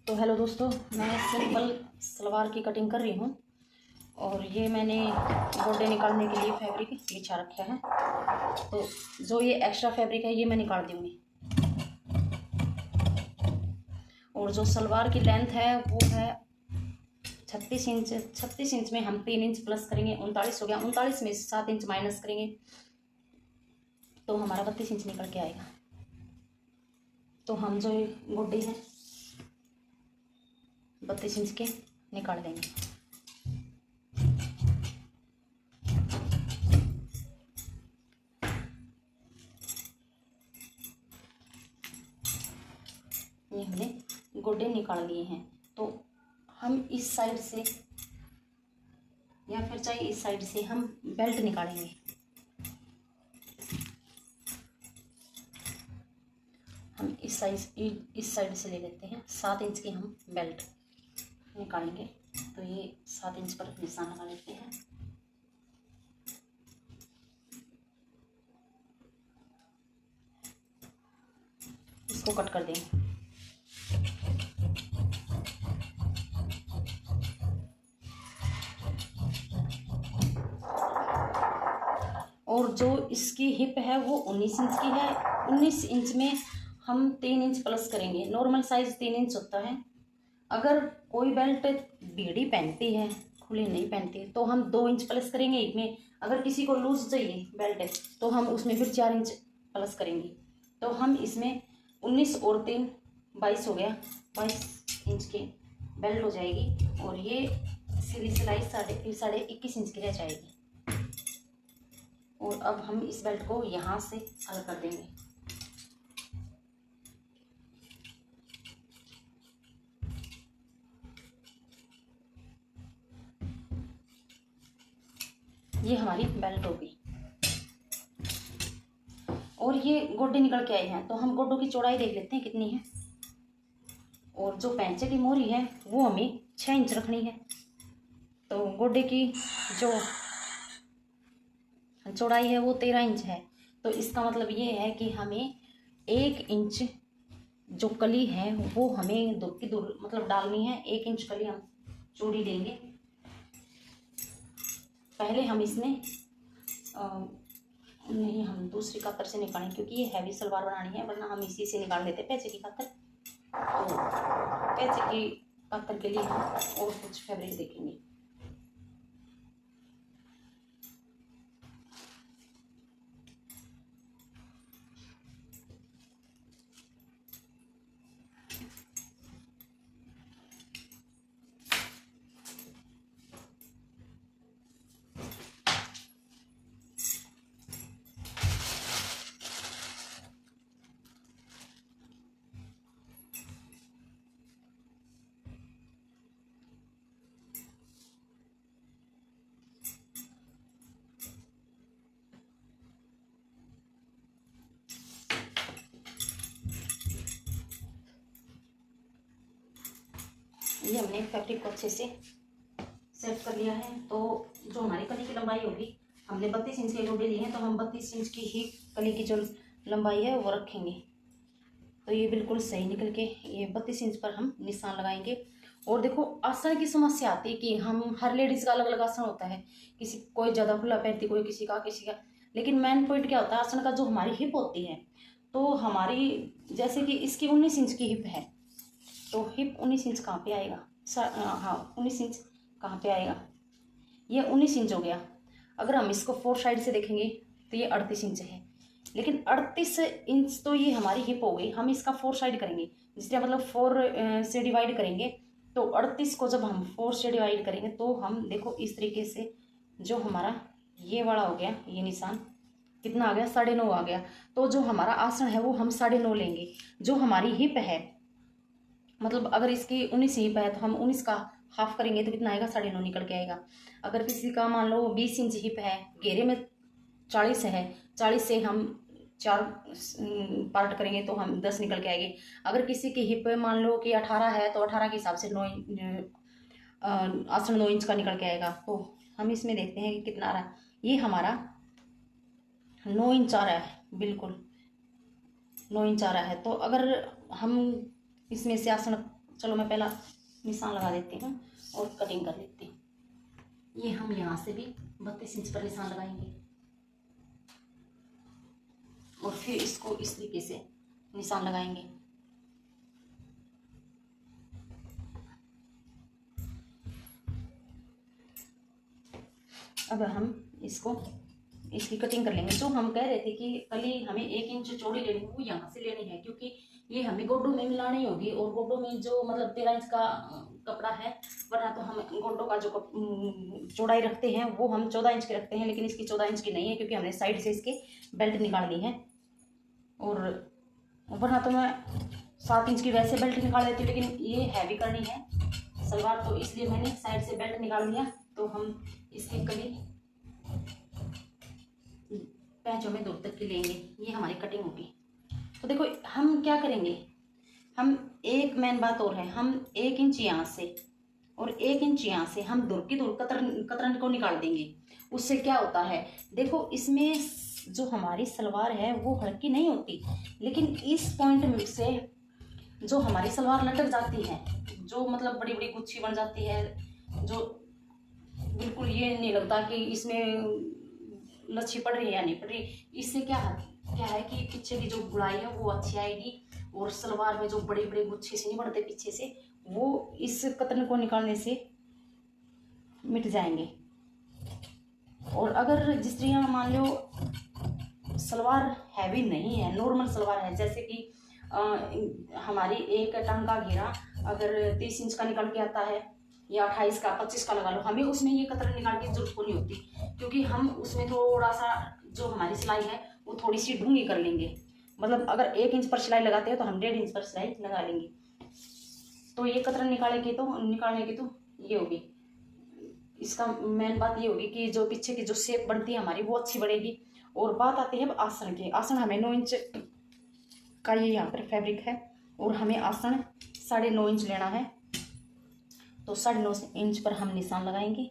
तो हेलो दोस्तों, मैं सिंपल सलवार की कटिंग कर रही हूँ और ये मैंने गोडे निकालने के लिए फैब्रिक बिछा रखा है। तो जो ये एक्स्ट्रा फैब्रिक है ये मैं निकाल दूँगी। और जो सलवार की लेंथ है वो है 36 इंच। 36 इंच में हम 3 इंच प्लस करेंगे, 39 हो गया। 39 में 7 इंच माइनस करेंगे तो हमारा 32 इंच निकल के आएगा। तो हम जो गोडे हैं 32 इंच के निकाल देंगे। ये हमने गोडे निकाल लिए हैं। तो हम इस साइड से या फिर चाहे इस साइड से हम बेल्ट निकालेंगे। हम इस साइड से ले लेते हैं। 7 इंच की हम बेल्ट निकालेंगे। तो ये 7 इंच पर निशान लगा लेते हैं। इसको कट कर देंगे। और जो इसकी हिप है वो 19 इंच की है। 19 इंच में हम 3 इंच प्लस करेंगे। नॉर्मल साइज 3 इंच होता है। अगर कोई बेल्ट बीड़ी पहनती है, खुली नहीं पहनती, तो हम 2 इंच प्लस करेंगे इसमें। अगर किसी को लूज चाहिए बेल्ट तो हम उसमें फिर 4 इंच प्लस करेंगे। तो हम इसमें 19 और 3 22 हो गया। 22 इंच की बेल्ट हो जाएगी। और ये सीधी सिलाई साढ़े 21 इंच की रह जाएगी। और अब हम इस बेल्ट को यहाँ से अलग कर देंगे। ये हमारी बेल्ट होगी। और ये गोड्डे निकल के आए हैं तो हम गोड्डों की चौड़ाई देख लेते हैं कितनी है। और जो पैंचे की मोहरी है वो हमें 6 इंच रखनी है। तो गोड्डे की जो चौड़ाई है वो 13 इंच है। तो इसका मतलब ये है कि हमें 1 इंच जो कली है वो हमें दूर मतलब डालनी है। 1 इंच कली हम चौड़ी लेंगे। पहले हम इसमें नहीं, हम दूसरी कातर से निकालें क्योंकि ये हैवी सलवार बनानी है, वरना हम इसी से निकाल लेते पैचे की कातर। तो पैचे की कातर के लिए हम और कुछ फैब्रिक देखेंगे। ये हमने फैब्रिक को अच्छे से सेट कर लिया है। तो जो हमारी कली की लंबाई होगी, हमने 32 इंच के गोडे लिए हैं तो हम 32 इंच की ही कली की जो लंबाई है वो रखेंगे। तो ये बिल्कुल सही निकल के ये 32 इंच पर हम निशान लगाएंगे। और देखो, आसन की समस्या आती है कि हम हर लेडीज का अलग अलग आसन होता है। किसी कोई ज़्यादा खुला पहनती, कोई किसी का। लेकिन मेन पॉइंट क्या होता है आसन का, जो हमारी हिप होती है। तो हमारी जैसे कि इसकी 19 इंच की हिप है तो हिप 19 इंच कहाँ पे आएगा? हाँ, 19 इंच कहाँ पे आएगा? ये 19 इंच हो गया। अगर हम इसको 4 साइड से देखेंगे तो ये 38 इंच है। लेकिन 38 इंच तो ये हमारी हिप हो गई। हम इसका 4 साइड करेंगे, जिसका मतलब 4 से डिवाइड करेंगे। तो 38 को जब हम 4 से डिवाइड करेंगे तो हम देखो इस तरीके से जो हमारा ये वाला हो गया, ये निशान कितना आ गया? 9.5 आ गया। तो जो हमारा आसन है वो हम 9.5 लेंगे। जो हमारी हिप है, मतलब अगर इसकी 19 हिप है तो हम 19 का हाफ करेंगे तो कितना आएगा? 9.5 निकल के आएगा। अगर किसी का मान लो 20 इंच हिप है, घेरे में 40 है, 40 से हम 4 पार्ट करेंगे तो हम 10 निकल के आएगी। अगर किसी की हिप मान लो कि 18 है तो 18 के हिसाब से 9 आसन 9 इंच का निकल के आएगा। तो हम इसमें देखते हैं कि कितना आ रहा है। ये हमारा 9 इंच आ रहा है, बिल्कुल 9 इंच आ रहा है। तो अगर हम इसमें से आसन चलो मैं पहला निशान लगा देती हूँ और कटिंग कर लेती हूँ। ये हम यहाँ से भी 32 इंच पर निशान लगाएंगे और फिर इसको इस तरीके से निशान लगाएंगे। अब हम इसकी कटिंग कर लेंगे। जो हम कह रहे थे कि कली हमें 1 इंच चौड़ी लेनी है, वो यहाँ से लेनी है, क्योंकि ये हमें गोड्डों में मिलानी होगी और गोड्डों में जो मतलब 13 इंच का कपड़ा है, वरना तो हम गोड्डों का जो चौड़ाई रखते हैं वो हम 14 इंच के रखते हैं, लेकिन इसकी 14 इंच की नहीं है क्योंकि हमने साइड से इसके बेल्ट निकाल ली है। और वरना तो मैं 7 इंच की वैसे बेल्ट निकाल देती हूँ, लेकिन ये हैवी करनी है सलवार, तो इसलिए मैंने साइड से बेल्ट निकाल दिया। तो हम इसकी कली पैचों में दूर तक की लेंगे। ये हमारी कटिंग होगी। तो देखो हम क्या करेंगे, हम एक मेन बात और है, हम 1 इंच यहाँ से और 1 इंच यहाँ से हम दूर की दूर कतरन को निकाल देंगे। उससे क्या होता है, देखो इसमें जो हमारी सलवार है वो हल्की नहीं होती, लेकिन इस पॉइंट से जो हमारी सलवार लटक जाती है, जो मतलब बड़ी बड़ी गुच्छी बन जाती है, जो बिल्कुल ये नहीं लगता कि इसमें लच्छी पड़ रही है या नहीं पड़ रही, इससे क्या है कि पीछे की जो गुड़ाई है वो अच्छी आएगी और सलवार में जो बड़े बड़े गुच्छे से नहीं बढ़ते पीछे से, वो इस कतरन को निकालने से मिट जाएंगे। और अगर जिस तरह मान लो सलवार हैवी नहीं है, नॉर्मल सलवार है, जैसे कि हमारी एक टांग का घेरा अगर 30 इंच का निकल के आता है या 28 का 25 का लगा लो, हमें उसमें ये कतरन निकालने की जरूरत को नहीं होती, क्योंकि हम उसमें थोड़ा सा जो हमारी सिलाई है वो थोड़ी सी ढूंगी कर लेंगे। मतलब अगर 1 इंच पर सिलाई लगाते हैं तो हम 1.5 इंच पर सिलाई लगा लेंगे। तो ये कतरन निकालने की तो ये होगी, इसका मेन बात ये होगी कि जो पीछे की जो शेप बनती है हमारी वो अच्छी बढ़ेगी। और बात आती है अब आसन की। आसन हमें 9 इंच का ये यहाँ पर फैब्रिक है और हमें आसन 9.5 इंच लेना है। तो 9.5 इंच पर हम निशान लगाएंगे।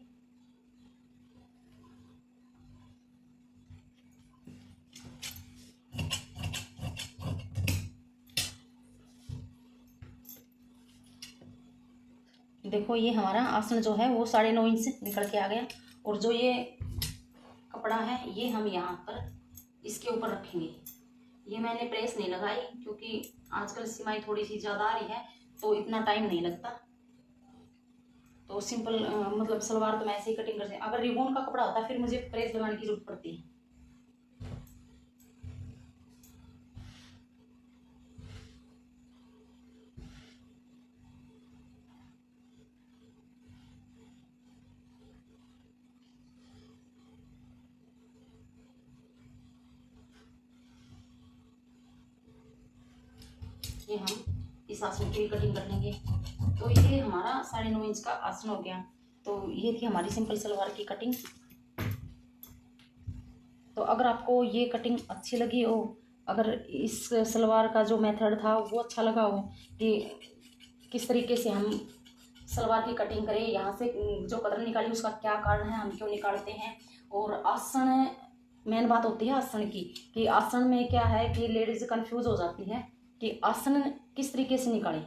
देखो ये हमारा आसन जो है वो 9.5 इंच से निकल के आ गया। और जो ये कपड़ा है ये हम यहाँ पर इसके ऊपर रखेंगे। ये मैंने प्रेस नहीं लगाई क्योंकि आजकल सिलाई थोड़ी सी ज़्यादा आ रही है तो इतना टाइम नहीं लगता। तो सिंपल मतलब सलवार तो मैं ऐसे ही कटिंग करते हैं। अगर रिबॉन का कपड़ा होता है फिर मुझे प्रेस लगाने की जरूरत पड़ती है। ये हम इस आसन की भी कटिंग कर लेंगे। तो ये हमारा 9.5 इंच का आसन हो गया। तो ये थी हमारी सिंपल सलवार की कटिंग। तो अगर आपको ये कटिंग अच्छी लगी हो, अगर इस सलवार का जो मेथड था वो अच्छा लगा हो कि किस तरीके से हम सलवार की कटिंग करें, यहाँ से जो कतरन निकाली उसका क्या कारण है, हम क्यों निकालते हैं, और आसन मेन बात होती है आसन की कि आसन में क्या है कि लेडीज कंफ्यूज हो जाती है कि आसन किस तरीके से निकाले,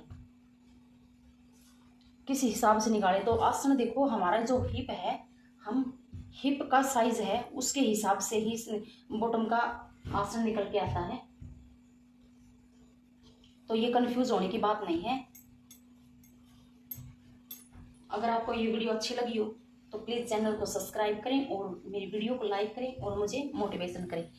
किस हिसाब से निकाले। तो आसन देखो हमारा जो हिप है, हम हिप का साइज है उसके हिसाब से ही बॉटम का आसन निकल के आता है। तो ये कंफ्यूज होने की बात नहीं है। अगर आपको ये वीडियो अच्छी लगी हो तो प्लीज़ चैनल को सब्सक्राइब करें और मेरी वीडियो को लाइक करें और मुझे मोटिवेशन करें।